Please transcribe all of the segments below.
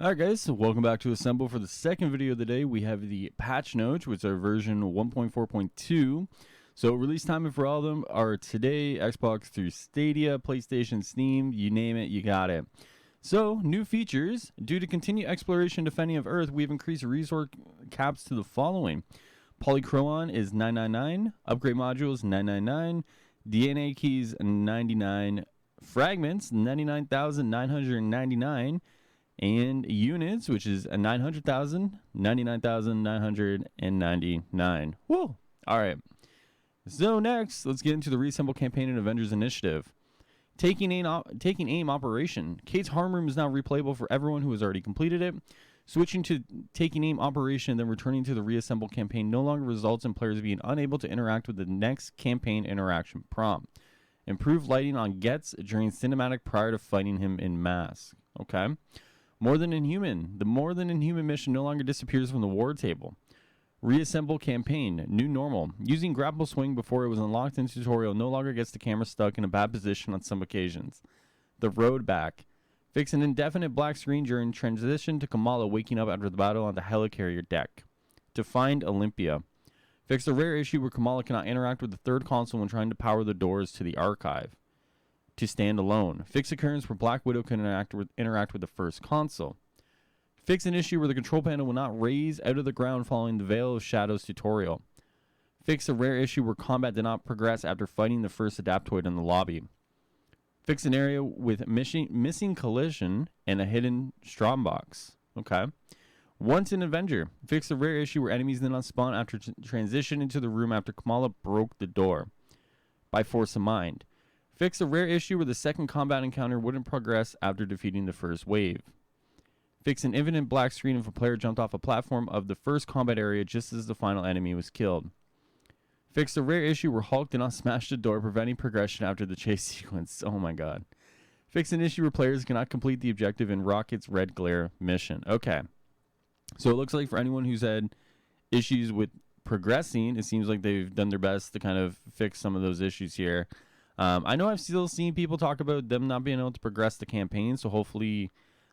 Alright guys, so welcome back to Assemble. For the second video of the day, we have the patch notes, which are version 1.4.2. So release timing for all of them are today, Xbox through Stadia, PlayStation, Steam, you name it, you got it. So, new features. Due to continued exploration and defending of Earth, we've increased resource caps to the following. Polychron is 999, upgrade modules 999, DNA keys 99, fragments 99,999, and units, which is a 900,000, 99,999. Whoa! All right. So next, let's get into the Reassemble campaign and Avengers initiative. Taking aim operation. Kate's harm room is now replayable for everyone who has already completed it. Switching to taking aim operation and then returning to the Reassemble campaign no longer results in players being unable to interact with the next campaign interaction prompt. Improved lighting on Getz during cinematic prior to fighting him in mask. Okay. More Than Inhuman. The More Than Inhuman mission no longer disappears from the war table. Reassemble campaign. New normal. Using grapple swing before it was unlocked in tutorial no longer gets the camera stuck in a bad position on some occasions. The road back. Fix an indefinite black screen during transition to Kamala waking up after the battle on the helicarrier deck. To find Olympia. Fix a rare issue where Kamala cannot interact with the third console when trying to power the doors to the archive. To stand alone. Fix occurrence where Black Widow can interact with the first console. Fix an issue where the control panel will not raise out of the ground following the Veil of Shadows tutorial. Fix a rare issue where combat did not progress after fighting the first Adaptoid in the lobby. Fix an area with missing collision and a hidden Strombox. Okay. Once an Avenger. Fix a rare issue where enemies did not spawn after transition into the room after Kamala broke the door. By force of mind. Fix a rare issue where the second combat encounter wouldn't progress after defeating the first wave. Fix an infinite black screen if a player jumped off a platform of the first combat area just as the final enemy was killed. Fix a rare issue where Hulk did not smash the door, preventing progression after the chase sequence. Oh my god. Fix an issue where players cannot complete the objective in Rocket's Red Glare mission. Okay. So it looks like for anyone who's had issues with progressing, it seems like they've done their best to kind of fix some of those issues here. I know I've still seen people talk about them not being able to progress the campaign, so hopefully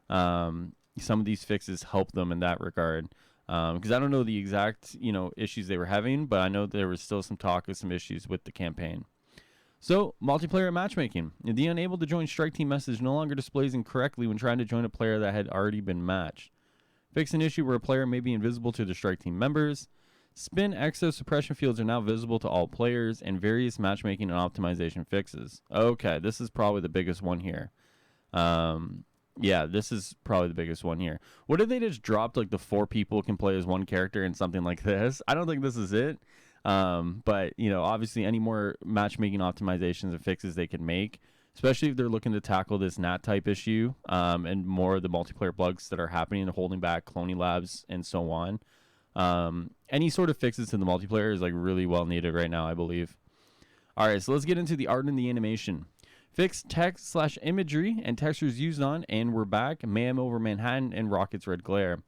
some of these fixes help them in that regard. Because I don't know the exact issues they were having, but I know there was still some talk of some issues with the campaign. So, multiplayer matchmaking. The unable to join strike team message no longer displays incorrectly when trying to join a player that had already been matched. Fix an issue where a player may be invisible to the strike team members. Spin exo suppression fields are now visible to all players, and various matchmaking and optimization fixes. Okay, this is probably the biggest one here. Yeah, this is probably the biggest one here. What if they just dropped like the 4 people can play as one character and something like this? I don't think this is it. But obviously any more matchmaking optimizations and fixes they can make, especially if they're looking to tackle this NAT type issue, and more of the multiplayer bugs that are happening and holding back cloning labs and so on. Any sort of fixes to the multiplayer is like really well needed right now, I believe. All right, so let's get into the art and the animation. Fix text/imagery and textures used on And We're Back, Mayhem Over Manhattan, and Rocket's Red Glare.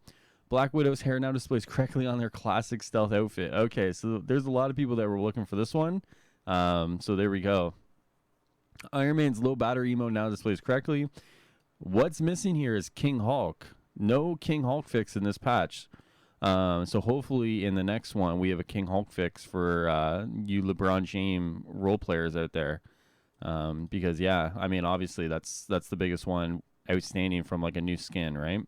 Black Widow's hair now displays correctly on their classic stealth outfit. Okay, so there's a lot of people that were looking for this one. So there we go. Iron Man's low battery emote now displays correctly. What's missing here is King Hulk. No King Hulk fix in this patch. So hopefully in the next one we have a King Hulk fix for you LeBron James role players out there. Because yeah, I mean obviously that's the biggest one outstanding from like a new skin, right?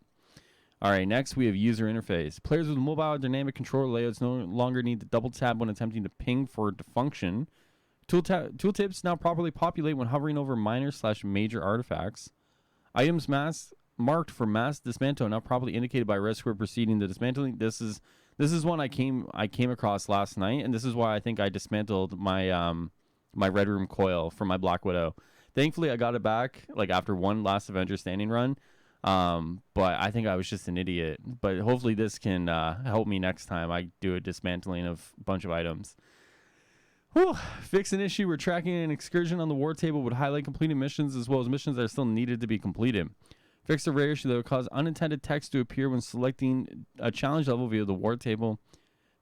All right, next we have user interface. Players with mobile dynamic controller layouts no longer need to double tap when attempting to ping for it to function. Tooltips now properly populate when hovering over minor/major artifacts. Items marked for mass dismantle now properly indicated by red square preceding the dismantling. This is one I came across last night, and this is why I think I dismantled my my Red Room coil for my Black Widow. Thankfully, I got it back like after one last Avengers standing run. But I think I was just an idiot. But hopefully this can help me next time I do a dismantling of a bunch of items. Whew. Fix an issue where tracking an excursion on the war table would highlight completed missions as well as missions that are still needed to be completed. Fix a rare issue that would cause unintended text to appear when selecting a challenge level via the war table.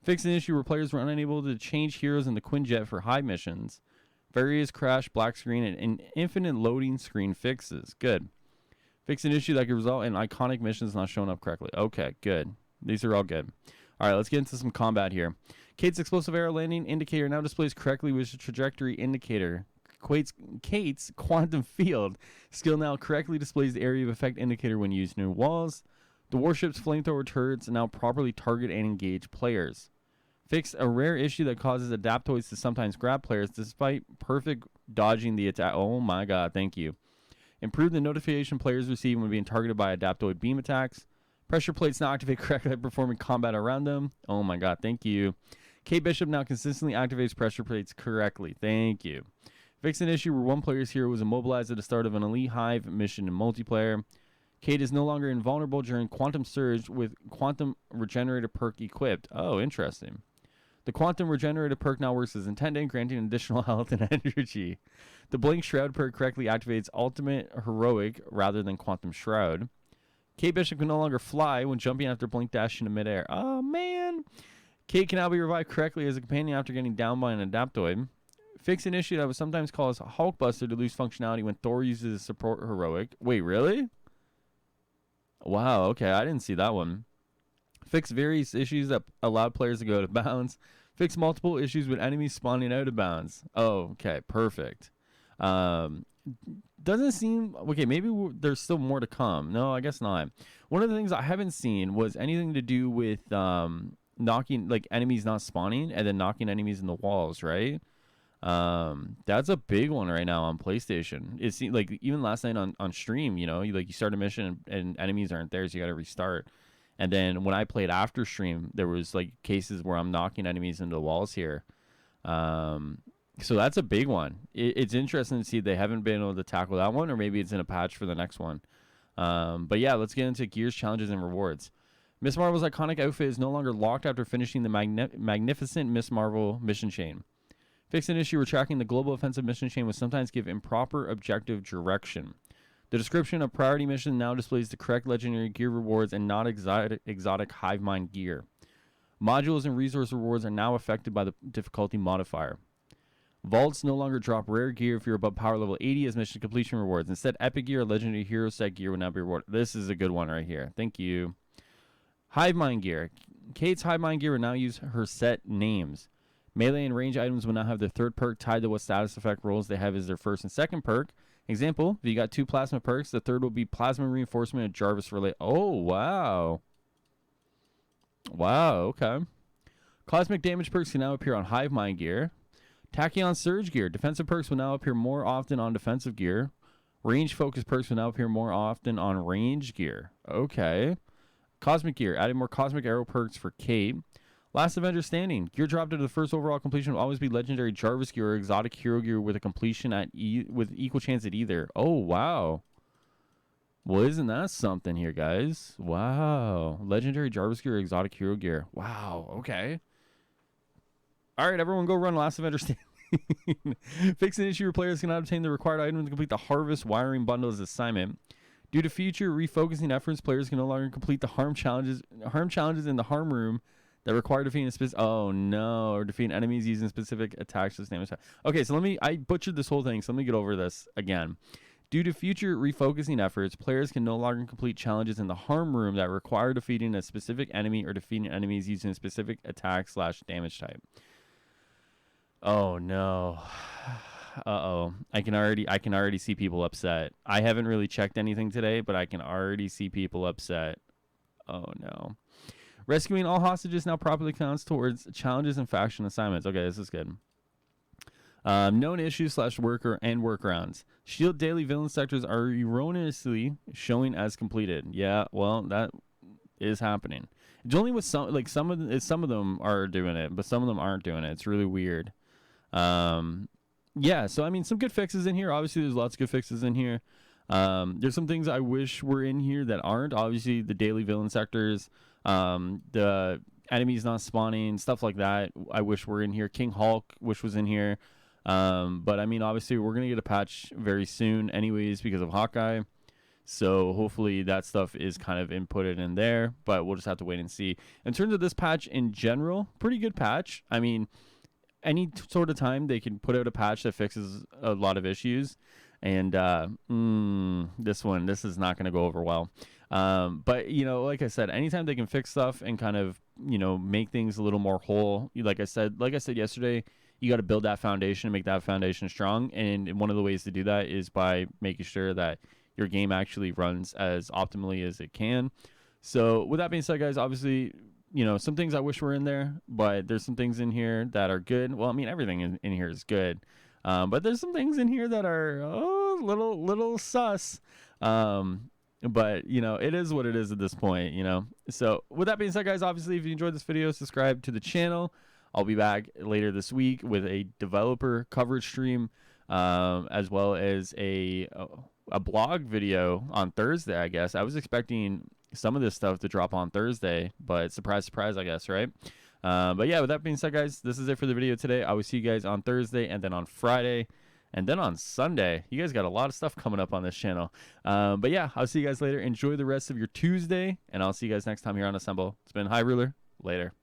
Fix an issue where players were unable to change heroes in the Quinjet for high missions. Various crash, black screen, and infinite loading screen fixes. Good. Fix an issue that could result in iconic missions not showing up correctly. Okay, good. These are all good. All right, let's get into some combat here. Kate's explosive arrow landing indicator now displays correctly with the trajectory indicator. Kate's quantum field skill now correctly displays the area of effect indicator when used near walls. The warship's flamethrower turrets now properly target and engage players. Fix a rare issue that causes adaptoids to sometimes grab players despite perfect dodging the attack. Oh my god, thank you. Improve the notification players receive when being targeted by adaptoid beam attacks. Pressure plates now activate correctly at performing combat around them. Oh my god, thank you. K Bishop now consistently activates pressure plates correctly. Thank you. Fix an issue where one player's hero was immobilized at the start of an Elite Hive mission in multiplayer. Kate is no longer invulnerable during Quantum Surge with Quantum Regenerator perk equipped. Oh, interesting. The Quantum Regenerator perk now works as intended, granting additional health and energy. The Blink Shroud perk correctly activates Ultimate Heroic rather than Quantum Shroud. Kate Bishop can no longer fly when jumping after Blink Dash into midair. Oh, man. Kate can now be revived correctly as a companion after getting down by an adaptoid. Fix an issue that was sometimes called Hulkbuster to lose functionality when Thor uses a support heroic. Wait, really? Wow, okay, I didn't see that one. Fix various issues that allowed players to go out of bounds. Fix multiple issues with enemies spawning out of bounds. Oh, okay, perfect. Doesn't seem... Okay, maybe there's still more to come. No, I guess not. One of the things I haven't seen was anything to do with knocking, like, enemies not spawning and then knocking enemies in the walls, right? That's a big one right now on PlayStation. It seems like even last night on stream, you know, you start a mission and enemies aren't there, so you got to restart. And then when I played after stream, there was like cases where I'm knocking enemies into the walls here. So that's a big one. It's interesting to see they haven't been able to tackle that one, or maybe it's in a patch for the next one. But yeah, let's get into Gears, challenges, and rewards. Miss Marvel's iconic outfit is no longer locked after finishing the magnificent Miss Marvel mission chain. Fix an issue where tracking the global offensive mission chain would sometimes give improper objective direction. The description of priority mission now displays the correct legendary gear rewards and not exotic hive mind gear. Modules and resource rewards are now affected by the difficulty modifier. Vaults no longer drop rare gear if you're above power level 80 as mission completion rewards. Instead, epic gear or legendary hero set gear will now be rewarded. This is a good one right here. Thank you. Hive mind gear. Kate's hive mind gear will now use her set names. Melee and range items will now have their third perk tied to what status effect rolls they have as their first and second perk. Example, if you got 2 plasma perks, the third will be plasma reinforcement of Jarvis relay. Oh, wow. Wow, okay. Cosmic damage perks can now appear on hive mind gear. Tachyon surge gear. Defensive perks will now appear more often on defensive gear. Range focus perks will now appear more often on range gear. Okay. Cosmic gear. Adding more cosmic arrow perks for Kate. Last Avenger standing. Gear dropped into the first overall completion will always be legendary Jarvis gear or exotic hero gear with a completion at with equal chance at either. Oh, wow. Well, isn't that something here, guys? Wow. Legendary Jarvis gear or exotic hero gear. Wow. Okay. All right, everyone go run Last Avenger standing. Fix an issue where players cannot obtain the required item to complete the Harvest Wiring Bundles assignment. Due to future refocusing efforts, players can no longer complete the harm challenges in the harm room that require defeating a specific... Oh, no. Or defeating enemies using specific attacks to damage. Okay, so I butchered this whole thing, so let me get over this again. Due to future refocusing efforts, players can no longer complete challenges in the harm room that require defeating a specific enemy or defeating enemies using a specific attack/damage type. Oh, no. Uh-oh. I can already see people upset. I haven't really checked anything today, but I can already see people upset. Oh, no. Rescuing all hostages now properly counts towards challenges and faction assignments. Okay, this is good. Known issues / workarounds. Shield daily villain sectors are erroneously showing as completed. Yeah, well, that is happening. It's only with some of them are doing it, but some of them aren't doing it. It's really weird. Yeah, so I mean, some good fixes in here. Obviously, there's lots of good fixes in here. There's some things I wish were in here that aren't. Obviously, the daily villain sectors. The enemies not spawning, stuff like that, I wish were in here. King Hulk, wish was in here. But I mean, obviously, we're going to get a patch very soon anyways because of Hawkeye. So hopefully that stuff is kind of inputted in there, but we'll just have to wait and see. In terms of this patch in general, pretty good patch. I mean, any sort of time they can put out a patch that fixes a lot of issues And this is not going to go over well. But like I said, anytime they can fix stuff and kind of make things a little more whole, like I said yesterday, you got to build that foundation and make that foundation strong. And one of the ways to do that is by making sure that your game actually runs as optimally as it can. So with that being said, guys, obviously, some things I wish were in there, but there's some things in here that are good. Well, I mean, everything in here is good. But there's some things in here that are little sus. But it is what it is at this point, So with that being said, guys, obviously, if you enjoyed this video, subscribe to the channel. I'll be back later this week with a developer coverage stream, as well as a blog video on Thursday, I guess. I was expecting some of this stuff to drop on Thursday, but surprise, surprise, I guess, right? But yeah, with that being said, guys, this is it for the video today. I will see you guys on Thursday, and then on Friday, and then on Sunday. You guys got a lot of stuff coming up on this channel. But yeah, I'll see you guys later. Enjoy the rest of your Tuesday, and I'll see you guys next time here on Assemble. It's been High Ruler. Later.